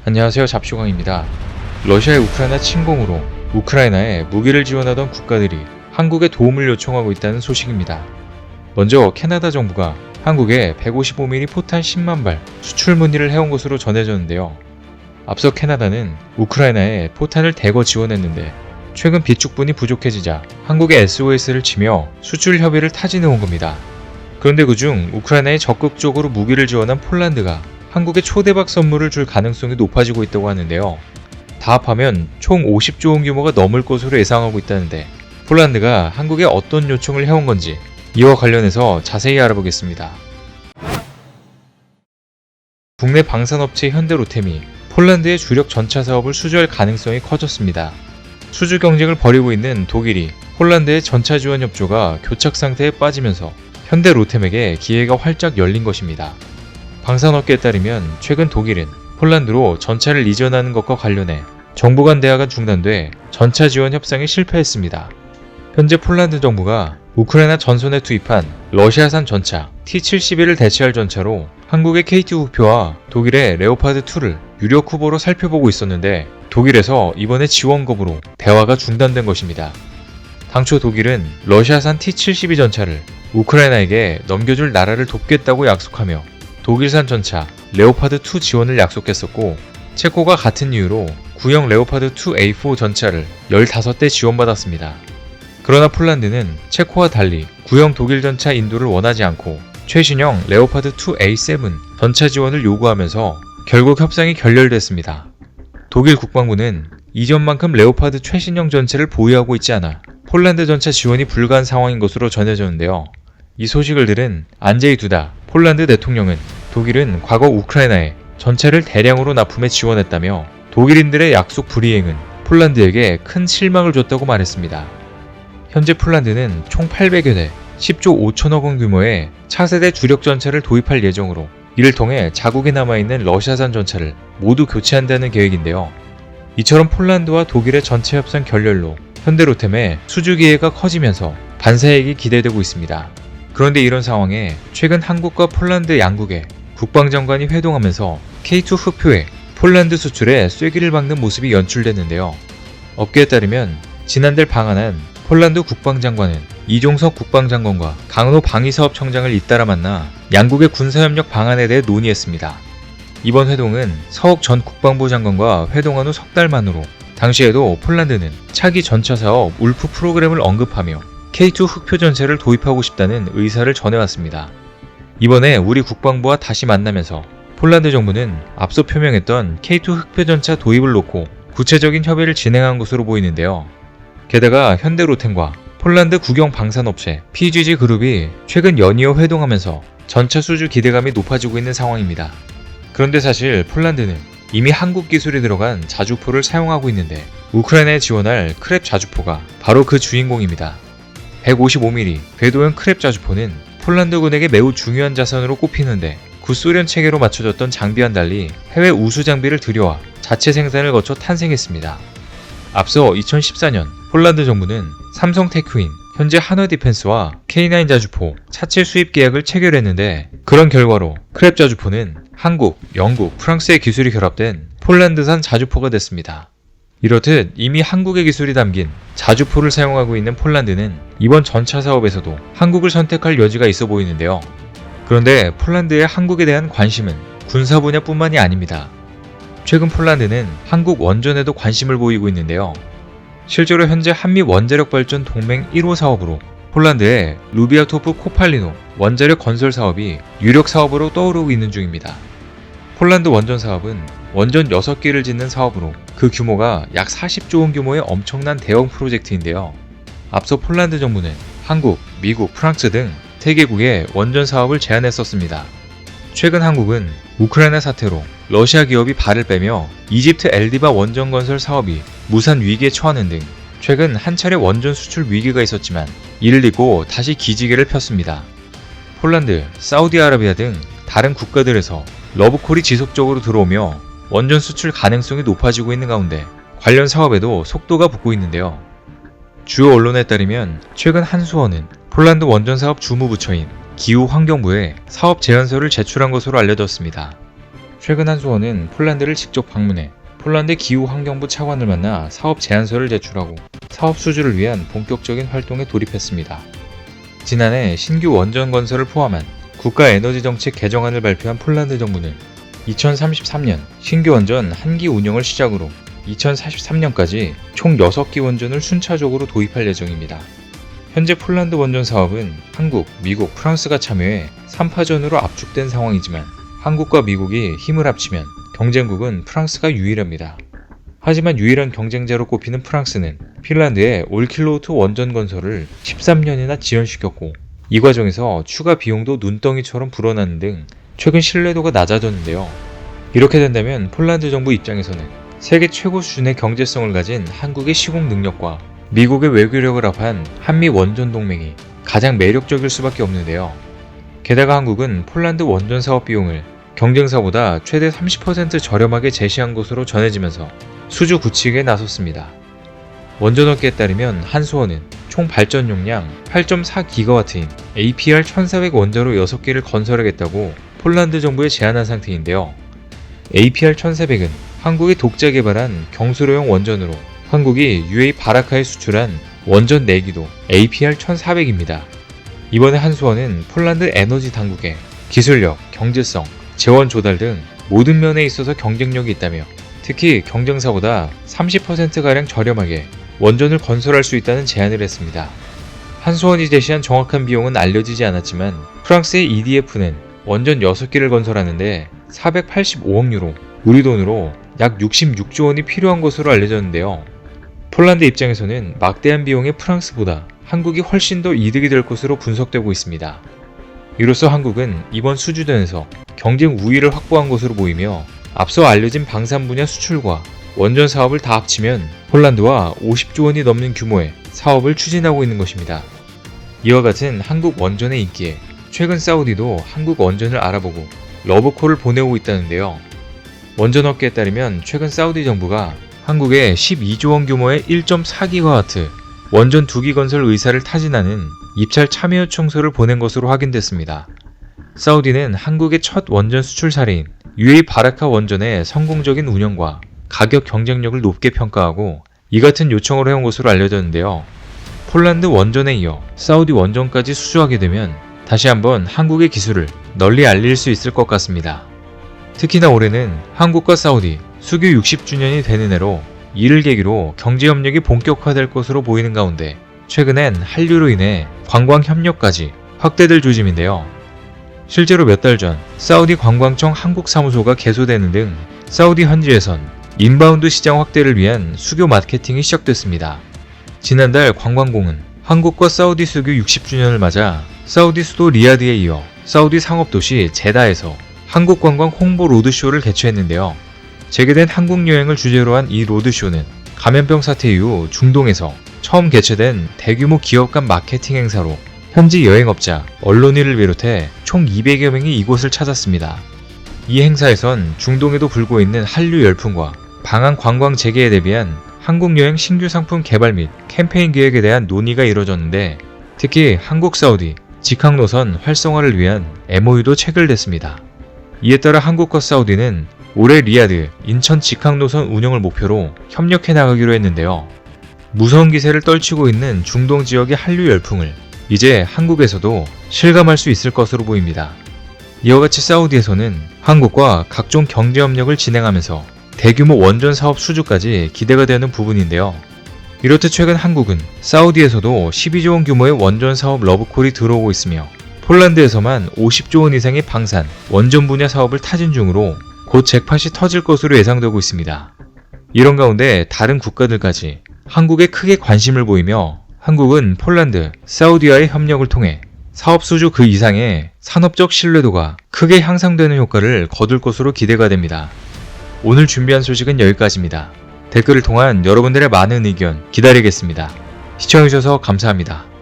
안녕하세요. 잡슈광입니다. 러시아의 우크라이나 침공으로 우크라이나에 무기를 지원하던 국가들이 한국에 도움을 요청하고 있다는 소식입니다. 먼저 캐나다 정부가 한국에 155mm 포탄 10만 발 수출 문의를 해온 것으로 전해졌는데요. 앞서 캐나다는 우크라이나에 포탄을 대거 지원했는데 최근 비축분이 부족해지자 한국에 SOS를 치며 수출 협의를 타진해온 겁니다. 그런데 그중 우크라이나에 적극적으로 무기를 지원한 폴란드가 한국에 초대박 선물을 줄 가능성이 높아지고 있다고 하는데요. 다 합하면 총 50조 원 규모가 넘을 것으로 예상하고 있다는데 폴란드가 한국에 어떤 요청을 해온 건지 이와 관련해서 자세히 알아보겠습니다. 국내 방산업체 현대로템이 폴란드의 주력 전차 사업을 수주할 가능성이 커졌습니다. 수주 경쟁을 벌이고 있는 독일이 폴란드의 전차 지원 협조가 교착 상태에 빠지면서 현대로템에게 기회가 활짝 열린 것입니다. 방산업계에 따르면 최근 독일은 폴란드로 전차를 이전하는 것과 관련해 정부 간 대화가 중단돼 전차 지원 협상에 실패했습니다. 현재 폴란드 정부가 우크라이나 전선에 투입한 러시아산 전차 T-71을 대체할 전차로 한국의 KT 후표와 독일의 레오파드2를 유력 후보로 살펴보고 있었는데 독일에서 이번에 지원 거부로 대화가 중단된 것입니다. 당초 독일은 러시아산 T-72 전차를 우크라이나에게 넘겨줄 나라를 돕겠다고 약속하며 독일산 전차 레오파드2 지원을 약속했었고 체코가 같은 이유로 구형 레오파드2A4 전차를 15대 지원받았습니다. 그러나 폴란드는 체코와 달리 구형 독일 전차 인도를 원하지 않고 최신형 레오파드2A7 전차 지원을 요구하면서 결국 협상이 결렬됐습니다. 독일 국방부는 이전만큼 레오파드 최신형 전차를 보유하고 있지 않아 폴란드 전차 지원이 불가한 상황인 것으로 전해졌는데요. 이 소식을 들은 안제이 두다 폴란드 대통령은 독일은 과거 우크라이나에 전차를 대량으로 납품해 지원했다며 독일인들의 약속 불이행은 폴란드에게 큰 실망을 줬다고 말했습니다. 현재 폴란드는 총 800여 대 10조 5천억 원 규모의 차세대 주력 전차를 도입할 예정으로 이를 통해 자국에 남아있는 러시아산 전차를 모두 교체한다는 계획인데요. 이처럼 폴란드와 독일의 전차 협상 결렬로 현대로템의 수주 기회가 커지면서 반사이익이 기대되고 있습니다. 그런데 이런 상황에 최근 한국과 폴란드 양국의 국방장관이 회동하면서 K2 흑표에 폴란드 수출에 쐐기를 박는 모습이 연출됐는데요. 업계에 따르면 지난달 방한한 폴란드 국방장관은 이종석 국방장관과 강은호 방위사업청장을 잇따라 만나 양국의 군사협력 방안에 대해 논의했습니다. 이번 회동은 서욱 전 국방부 장관과 회동한 후 석 달 만으로 당시에도 폴란드는 차기 전차 사업 울프 프로그램을 언급하며 K2 흑표 전차를 도입하고 싶다는 의사를 전해왔습니다. 이번에 우리 국방부와 다시 만나면서 폴란드 정부는 앞서 표명했던 K2 흑표 전차 도입을 놓고 구체적인 협의를 진행한 것으로 보이는데요. 게다가 현대로템과 폴란드 국영 방산업체 PGG 그룹이 최근 연이어 회동하면서 전차 수주 기대감이 높아지고 있는 상황입니다. 그런데 사실 폴란드는 이미 한국 기술이 들어간 자주포를 사용하고 있는데 우크라이나에 지원할 크랩 자주포가 바로 그 주인공입니다. 155mm 궤도형 크랩 자주포는 폴란드군에게 매우 중요한 자산으로 꼽히는데 구소련 체계로 맞춰졌던 장비와는 달리 해외 우수 장비를 들여와 자체 생산을 거쳐 탄생했습니다. 앞서 2014년 폴란드 정부는 삼성 테크인, 현재 한화 디펜스와 K9 자주포 차체 수입 계약을 체결했는데 그런 결과로 크랩 자주포는 한국, 영국, 프랑스의 기술이 결합된 폴란드산 자주포가 됐습니다. 이렇듯 이미 한국의 기술이 담긴 자주포를 사용하고 있는 폴란드는 이번 전차 사업에서도 한국을 선택할 여지가 있어 보이는데요. 그런데 폴란드의 한국에 대한 관심은 군사 분야뿐만이 아닙니다. 최근 폴란드는 한국 원전에도 관심을 보이고 있는데요. 실제로 현재 한미 원자력 발전 동맹 1호 사업으로 폴란드의 루비아토프 코팔리노 원자력 건설 사업이 유력 사업으로 떠오르고 있는 중입니다. 폴란드 원전 사업은 원전 6개를 짓는 사업으로 그 규모가 약 40조 원 규모의 엄청난 대형 프로젝트인데요. 앞서 폴란드 정부는 한국, 미국, 프랑스 등 세계국에 원전 사업을 제안했었습니다. 최근 한국은 우크라이나 사태로 러시아 기업이 발을 빼며 이집트 엘디바 원전 건설 사업이 무산 위기에 처하는 등 최근 한 차례 원전 수출 위기가 있었지만 이를 딛고 다시 기지개를 폈습니다. 폴란드, 사우디아라비아 등 다른 국가들에서 러브콜이 지속적으로 들어오며 원전 수출 가능성이 높아지고 있는 가운데 관련 사업에도 속도가 붙고 있는데요. 주요 언론에 따르면 최근 한수원은 폴란드 원전 사업 주무부처인 기후환경부에 사업 제안서를 제출한 것으로 알려졌습니다. 최근 한수원은 폴란드를 직접 방문해 폴란드 기후환경부 차관을 만나 사업 제안서를 제출하고 사업 수주를 위한 본격적인 활동에 돌입했습니다. 지난해 신규 원전 건설을 포함한 국가에너지정책 개정안을 발표한 폴란드 정부는 2033년 신규 원전 1기 운영을 시작으로 2043년까지 총 6기 원전을 순차적으로 도입할 예정입니다. 현재 폴란드 원전 사업은 한국, 미국, 프랑스가 참여해 3파전으로 압축된 상황이지만 한국과 미국이 힘을 합치면 경쟁국은 프랑스가 유일합니다. 하지만 유일한 경쟁자로 꼽히는 프랑스는 핀란드의 올킬로우트 원전 건설을 13년이나 지연시켰고 이 과정에서 추가 비용도 눈덩이처럼 불어나는 등 최근 신뢰도가 낮아졌는데요. 이렇게 된다면 폴란드 정부 입장에서는 세계 최고 수준의 경제성을 가진 한국의 시공 능력과 미국의 외교력을 합한 한미 원전 동맹이 가장 매력적일 수밖에 없는데요. 게다가 한국은 폴란드 원전 사업 비용을 경쟁사보다 최대 30% 저렴하게 제시한 것으로 전해지면서 수주 구축에 나섰습니다. 원전업계에 따르면 한수원은 총 발전 용량 8.4GW인 APR1400 원자로 6개를 건설하겠다고 폴란드 정부에 제안한 상태인데요. APR1400은 한국이 독자 개발한 경수로용 원전으로 한국이 UAE 바라카에 수출한 원전 4기도 APR1400입니다. 이번에 한수원은 폴란드 에너지 당국에 기술력, 경제성, 재원 조달 등 모든 면에 있어서 경쟁력이 있다며 특히 경쟁사보다 30%가량 저렴하게 원전을 건설할 수 있다는 제안을 했습니다. 한수원이 제시한 정확한 비용은 알려지지 않았지만 프랑스의 EDF는 원전 6기를 건설하는데 485억 유로, 우리 돈으로 약 66조 원이 필요한 것으로 알려졌는데요. 폴란드 입장에서는 막대한 비용의 프랑스보다 한국이 훨씬 더 이득이 될 것으로 분석되고 있습니다. 이로써 한국은 이번 수주전에서 경쟁 우위를 확보한 것으로 보이며 앞서 알려진 방산 분야 수출과 원전 사업을 다 합치면 폴란드와 50조 원이 넘는 규모의 사업을 추진하고 있는 것입니다. 이와 같은 한국 원전의 인기에 최근 사우디도 한국 원전을 알아보고 러브콜을 보내고 있다는데요. 원전업계에 따르면 최근 사우디 정부가 한국에 12조 원 규모의 1.4GW 원전 2기 건설 의사를 타진하는 입찰 참여 요청서를 보낸 것으로 확인됐습니다. 사우디는 한국의 첫 원전 수출 사례인 UAE 바라카 원전의 성공적인 운영과 가격 경쟁력을 높게 평가하고 이 같은 요청을 해온 것으로 알려졌는데요. 폴란드 원전에 이어 사우디 원전까지 수주하게 되면 다시 한번 한국의 기술을 널리 알릴 수 있을 것 같습니다. 특히나 올해는 한국과 사우디 수교 60주년이 되는 해로 이를 계기로 경제협력이 본격화될 것으로 보이는 가운데 최근엔 한류로 인해 관광협력까지 확대될 조짐인데요. 실제로 몇 달 전 사우디 관광청 한국사무소가 개소되는 등 사우디 현지에선 인바운드 시장 확대를 위한 수교 마케팅이 시작됐습니다. 지난달 관광공은 한국과 사우디 수교 60주년을 맞아 사우디 수도 리야드에 이어 사우디 상업도시 제다에서 한국관광 홍보 로드쇼를 개최했는데요. 재개된 한국 여행을 주제로 한 이 로드쇼는 감염병 사태 이후 중동에서 처음 개최된 대규모 기업 간 마케팅 행사로 현지 여행업자, 언론인을 비롯해 총 200여 명이 이곳을 찾았습니다. 이 행사에선 중동에도 불고 있는 한류 열풍과 방한 관광 재개에 대비한 한국 여행 신규 상품 개발 및 캠페인 기획에 대한 논의가 이뤄졌는데 특히 한국-사우디 직항 노선 활성화를 위한 MOU도 체결됐습니다. 이에 따라 한국과 사우디는 올해 리야드, 인천 직항 노선 운영을 목표로 협력해 나가기로 했는데요. 무서운 기세를 떨치고 있는 중동 지역의 한류 열풍을 이제 한국에서도 실감할 수 있을 것으로 보입니다. 이와 같이 사우디에서는 한국과 각종 경제협력을 진행하면서 대규모 원전 사업 수주까지 기대가 되는 부분인데요. 이렇듯 최근 한국은 사우디에서도 12조 원 규모의 원전 사업 러브콜이 들어오고 있으며 폴란드에서만 50조 원 이상의 방산, 원전 분야 사업을 타진 중으로 곧 잭팟이 터질 것으로 예상되고 있습니다. 이런 가운데 다른 국가들까지 한국에 크게 관심을 보이며 한국은 폴란드, 사우디와의 협력을 통해 사업 수주 그 이상의 산업적 신뢰도가 크게 향상되는 효과를 거둘 것으로 기대가 됩니다. 오늘 준비한 소식은 여기까지입니다. 댓글을 통한 여러분들의 많은 의견 기다리겠습니다. 시청해주셔서 감사합니다.